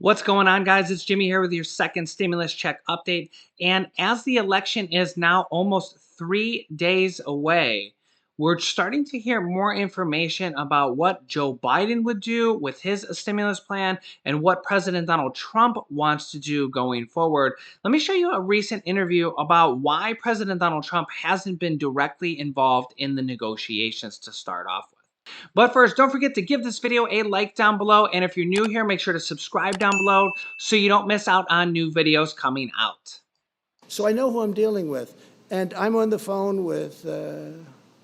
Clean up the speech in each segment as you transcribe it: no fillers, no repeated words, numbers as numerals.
What's going on, guys? It's Jimmy here with your second stimulus check update. And as the election is now almost 3 days away, we're starting to hear more information about what Joe Biden would do with his stimulus plan and what President Donald Trump wants to do going forward. Let me show you a recent interview about why President Donald Trump hasn't been directly involved in the negotiations to start off with. But first, don't forget to give this video a like down below. And if you're new here, make sure to subscribe down below so you don't miss out on new videos coming out. So I know who I'm dealing with. And I'm on the phone with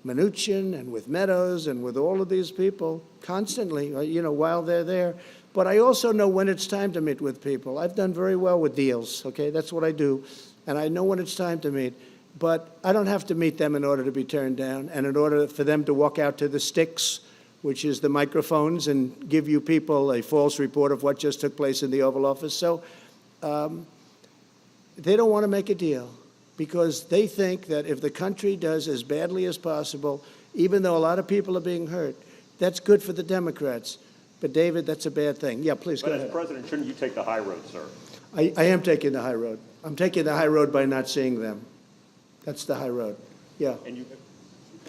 Mnuchin and with Meadows and with all of these people constantly, while they're there. But I also know when it's time to meet with people. I've done very well with deals, okay? That's what I do. And I know when it's time to meet. But I don't have to meet them in order to be turned down and in order for them to walk out to the sticks, which is the microphones, and give you people a false report of what just took place in the Oval Office. So they don't want to make a deal because they think that if the country does as badly as possible, even though a lot of people are being hurt, that's good for the Democrats. But, David, that's a bad thing. Yeah, please, go ahead. As president, shouldn't you take the high road, sir? I am taking the high road. I'm taking the high road by not seeing them. That's the high road. Yeah. And you,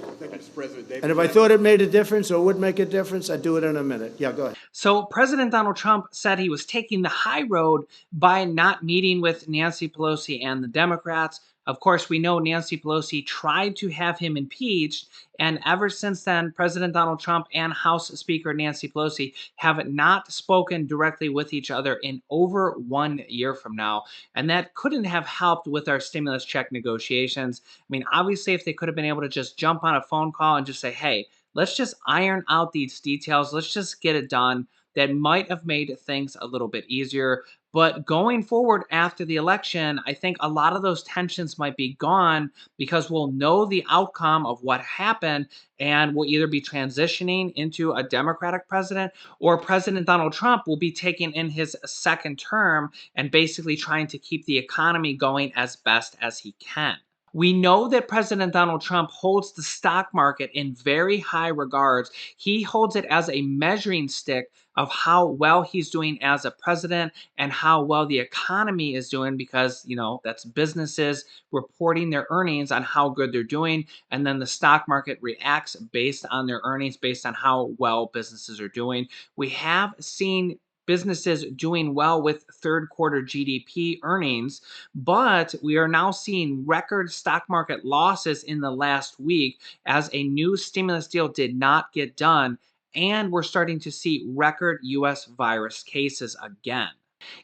Mr. President, David, And if I thought it made a difference or would make a difference, I'd do it in a minute. Yeah, go ahead. So President Donald Trump said he was taking the high road by not meeting with Nancy Pelosi and the Democrats. Of course, we know Nancy Pelosi tried to have him impeached, and ever since then, President Donald Trump and House Speaker Nancy Pelosi have not spoken directly with each other in over 1 year from now, and that couldn't have helped with our stimulus check negotiations. I mean, obviously, if they could have been able to just jump on a phone call and just say, hey, let's just iron out these details, let's just get it done, that might have made things a little bit easier. But going forward after the election, I think a lot of those tensions might be gone because we'll know the outcome of what happened, and we'll either be transitioning into a Democratic president, or President Donald Trump will be taking in his second term and basically trying to keep the economy going as best as he can. We know that President Donald Trump holds the stock market in very high regards. He holds it as a measuring stick of how well he's doing as a president and how well the economy is doing, because, that's businesses reporting their earnings on how good they're doing. And then the stock market reacts based on their earnings, based on how well businesses are doing. We have seen businesses doing well with third quarter GDP earnings, but we are now seeing record stock market losses in the last week as a new stimulus deal did not get done, and we're starting to see record US virus cases again.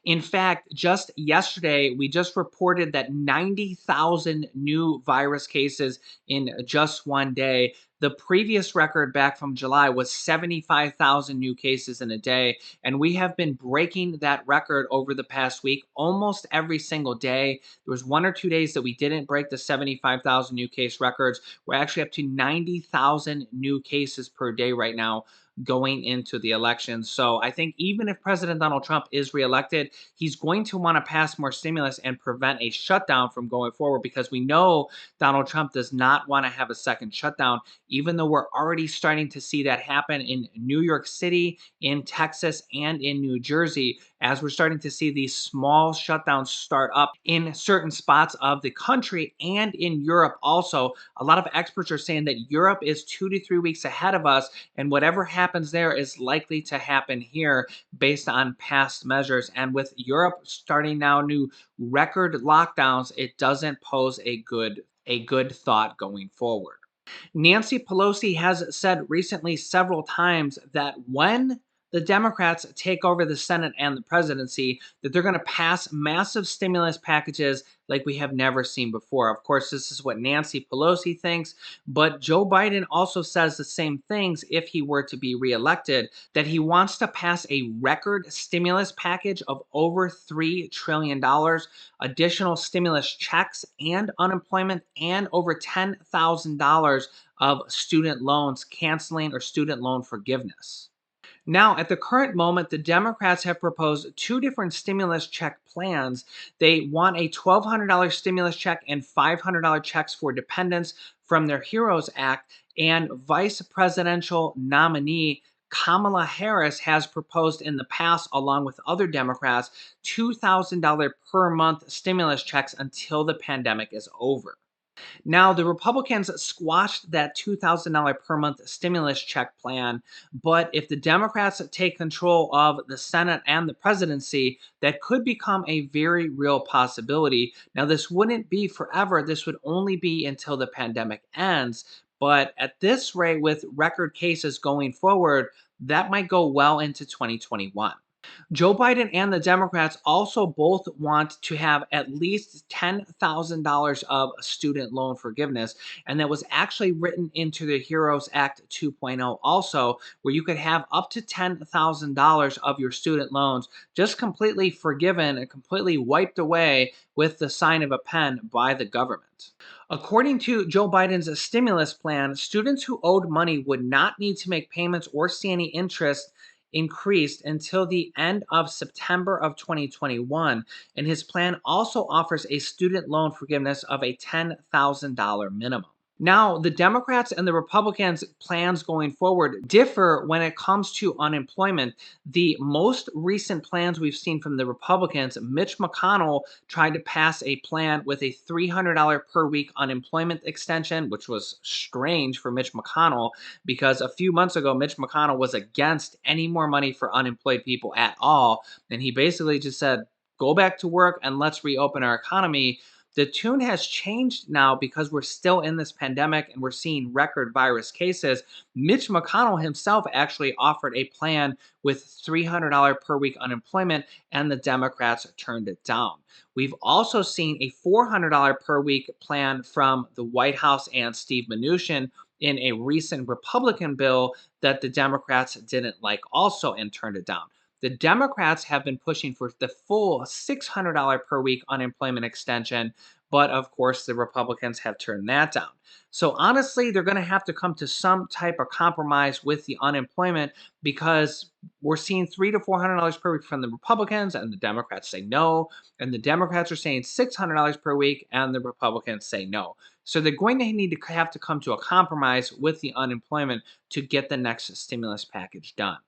In fact, just yesterday, we just reported that 90,000 new virus cases in just 1 day. The previous record back from July was 75,000 new cases in a day, and we have been breaking that record over the past week almost every single day. There was 1 or 2 days that we didn't break the 75,000 new case records. We're actually up to 90,000 new cases per day right now going into the election. So I think even if President Donald Trump is reelected, he's going to want to pass more stimulus and prevent a shutdown from going forward, because we know Donald Trump does not want to have a second shutdown, even though we're already starting to see that happen in New York City, in Texas, and in New Jersey, as we're starting to see these small shutdowns start up in certain spots of the country and in Europe also. A lot of experts are saying that Europe is 2 to 3 weeks ahead of us, and whatever happens there is likely to happen here based on past measures. And with Europe starting now new record lockdowns, it doesn't pose a good thought going forward. Nancy Pelosi has said recently several times that when the Democrats take over the Senate and the presidency, that they're going to pass massive stimulus packages like we have never seen before. Of course, this is what Nancy Pelosi thinks, but Joe Biden also says the same things if he were to be reelected, that he wants to pass a record stimulus package of over $3 trillion, additional stimulus checks and unemployment, and over $10,000 of student loans canceling or student loan forgiveness. Now, at the current moment, the Democrats have proposed two different stimulus check plans. They want a $1,200 stimulus check and $500 checks for dependents from their HEROES Act, and Vice Presidential nominee Kamala Harris has proposed in the past, along with other Democrats, $2,000 per month stimulus checks until the pandemic is over. Now, the Republicans squashed that $2,000 per month stimulus check plan, but if the Democrats take control of the Senate and the presidency, that could become a very real possibility. Now, this wouldn't be forever, this would only be until the pandemic ends. But at this rate, with record cases going forward, that might go well into 2021. Joe Biden and the Democrats also both want to have at least $10,000 of student loan forgiveness. And that was actually written into the HEROES Act 2.0 also, where you could have up to $10,000 of your student loans just completely forgiven and completely wiped away with the sign of a pen by the government. According to Joe Biden's stimulus plan, students who owed money would not need to make payments or see any interest increased until the end of September of 2021, and his plan also offers a student loan forgiveness of a $10,000 minimum. Now, the Democrats and the Republicans' plans going forward differ when it comes to unemployment. The most recent plans we've seen from the Republicans, Mitch McConnell tried to pass a plan with a $300 per week unemployment extension, which was strange for Mitch McConnell because a few months ago, Mitch McConnell was against any more money for unemployed people at all. And he basically just said, go back to work and let's reopen our economy. The tune has changed now because we're still in this pandemic and we're seeing record virus cases. Mitch McConnell himself actually offered a plan with $300 per week unemployment, and the Democrats turned it down. We've also seen a $400 per week plan from the White House and Steve Mnuchin in a recent Republican bill that the Democrats didn't like also and turned it down. The Democrats have been pushing for the full $600 per week unemployment extension, but of course the Republicans have turned that down. So honestly, they're going to have to come to some type of compromise with the unemployment because we're seeing $300 to $400 per week from the Republicans, and the Democrats say no, and the Democrats are saying $600 per week, and the Republicans say no. So they're going to need to have to come to a compromise with the unemployment to get the next stimulus package done.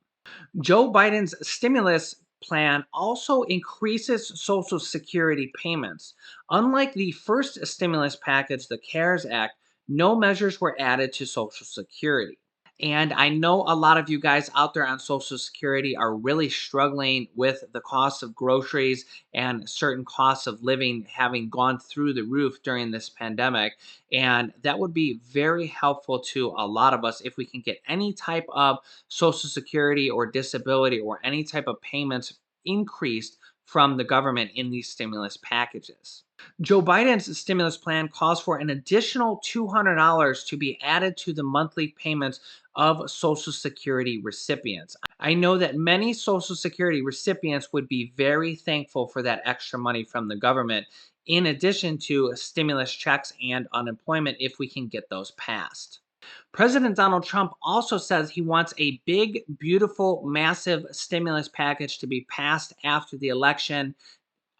Joe Biden's stimulus plan also increases Social Security payments. Unlike the first stimulus package, the CARES Act, no measures were added to Social Security. And I know a lot of you guys out there on Social Security are really struggling with the cost of groceries and certain costs of living having gone through the roof during this pandemic. And that would be very helpful to a lot of us if we can get any type of Social Security or disability or any type of payments increased from the government in these stimulus packages. Joe Biden's stimulus plan calls for an additional $200 to be added to the monthly payments of Social Security recipients. I know that many Social Security recipients would be very thankful for that extra money from the government, in addition to stimulus checks and unemployment if we can get those passed. President Donald Trump also says he wants a big, beautiful, massive stimulus package to be passed after the election.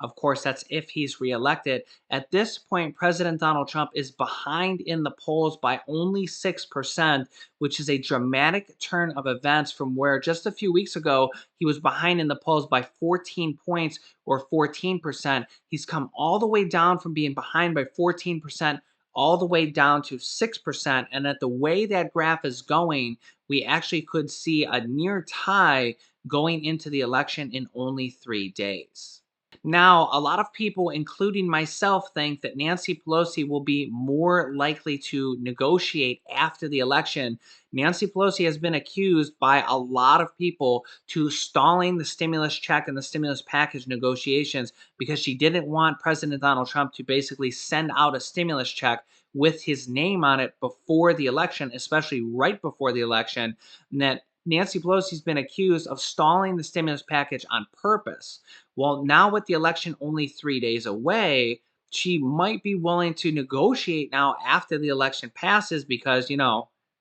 Of course, that's if he's reelected. At this point, President Donald Trump is behind in the polls by only 6%, which is a dramatic turn of events from where just a few weeks ago he was behind in the polls by 14 points or 14%. He's come all the way down from being behind by 14% all the way down to 6%. And at the way that graph is going, we actually could see a near tie going into the election in only 3 days. Now, a lot of people, including myself, think that Nancy Pelosi will be more likely to negotiate after the election. Nancy Pelosi has been accused by a lot of people to stalling the stimulus check and the stimulus package negotiations because she didn't want President Donald Trump to basically send out a stimulus check with his name on it before the election, especially right before the election. And that Nancy Pelosi's been accused of stalling the stimulus package on purpose. Well, now with the election only 3 days away, she might be willing to negotiate now after the election passes because,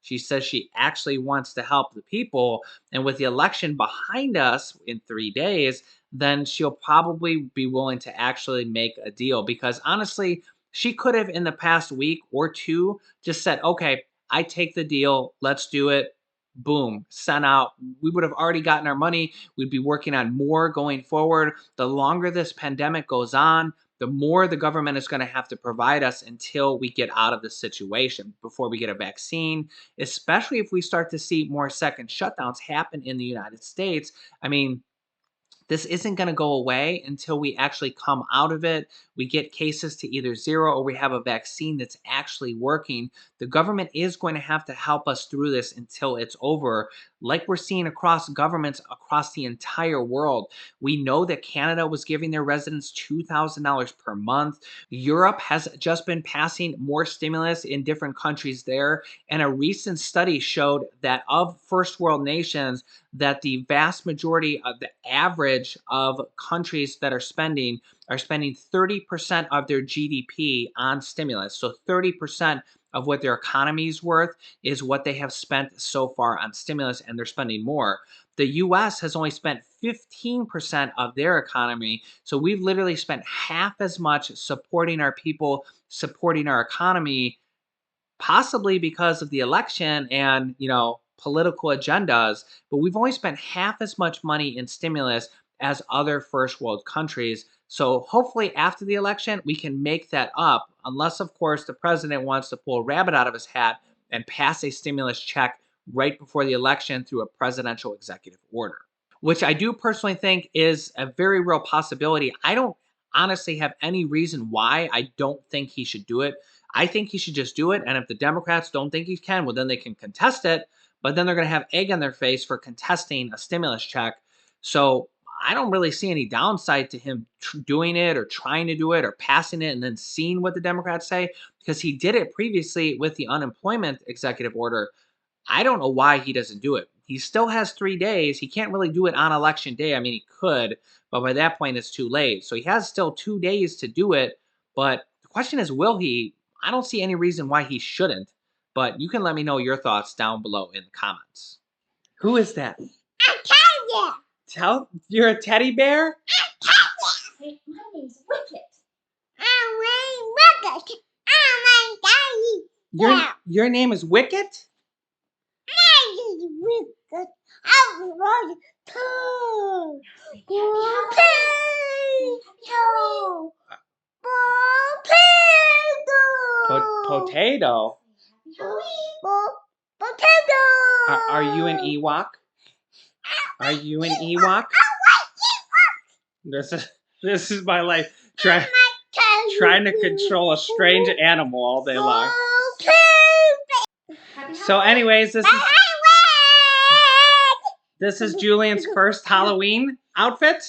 she says she actually wants to help the people. And with the election behind us in 3 days, then she'll probably be willing to actually make a deal because honestly, she could have in the past week or two just said, okay, I take the deal, let's do it. boom, sent out. We would have already gotten our money. We'd be working on more going forward. The longer this pandemic goes on, the more the government is going to have to provide us until we get out of this situation, before we get a vaccine, especially if we start to see more second shutdowns happen in the United States. I mean, this isn't going to go away until we actually come out of it. We get cases to either zero or we have a vaccine that's actually working. The government is going to have to help us through this until it's over, like we're seeing across governments across the entire world. We know that Canada was giving their residents $2,000 per month. Europe has just been passing more stimulus in different countries there. And a recent study showed that of first world nations, that the vast majority of the average of countries that are spending 30% of their GDP on stimulus. So 30% of what their economy is worth is what they have spent so far on stimulus, and they're spending more. The US has only spent 15% of their economy. So we've literally spent half as much supporting our people, supporting our economy, possibly because of the election and, political agendas, but we've only spent half as much money in stimulus as other first world countries. So hopefully after the election, we can make that up, unless, of course, the president wants to pull a rabbit out of his hat and pass a stimulus check right before the election through a presidential executive order, which I do personally think is a very real possibility. I don't honestly have any reason why I don't think he should do it. I think he should just do it. And if the Democrats don't think he can, well, then they can contest it. But then they're going to have egg on their face for contesting a stimulus check. So I don't really see any downside to him doing it or trying to do it or passing it and then seeing what the Democrats say, because he did it previously with the unemployment executive order. I don't know why he doesn't do it. He still has 3 days. He can't really do it on election day. I mean, he could, but by that point, it's too late. So he has still 2 days to do it. But the question is, will he? I don't see any reason why he shouldn't. But you can let me know your thoughts down below in the comments. Who is that? Tell you're a teddy bear? My name's Wicket. I'm Wicket. I'm my daddy. Your name is Wicket? Wicket. I'm going to Potato. Potato. Are you an Ewok? Are you an Ewok? This is my life. Trying to control a strange animal all day long. So anyways, this is Julian's first Halloween outfit.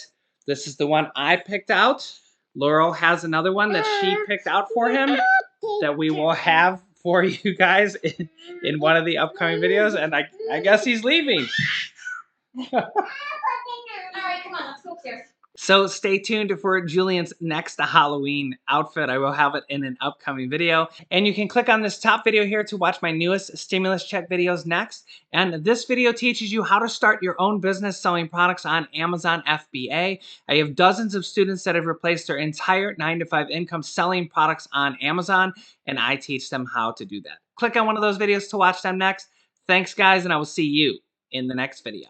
This is the one I picked out. Laurel has another one that she picked out for him that we will have for you guys in one of the upcoming videos. And I guess he's leaving. All right, come on, let's go upstairs. So stay tuned for Julian's next Halloween outfit. I will have it in an upcoming video. And you can click on this top video here to watch my newest stimulus check videos next. And this video teaches you how to start your own business selling products on Amazon FBA. I have dozens of students that have replaced their entire 9-to-5 income selling products on Amazon, and I teach them how to do that. Click on one of those videos to watch them next. Thanks, guys, and I will see you in the next video.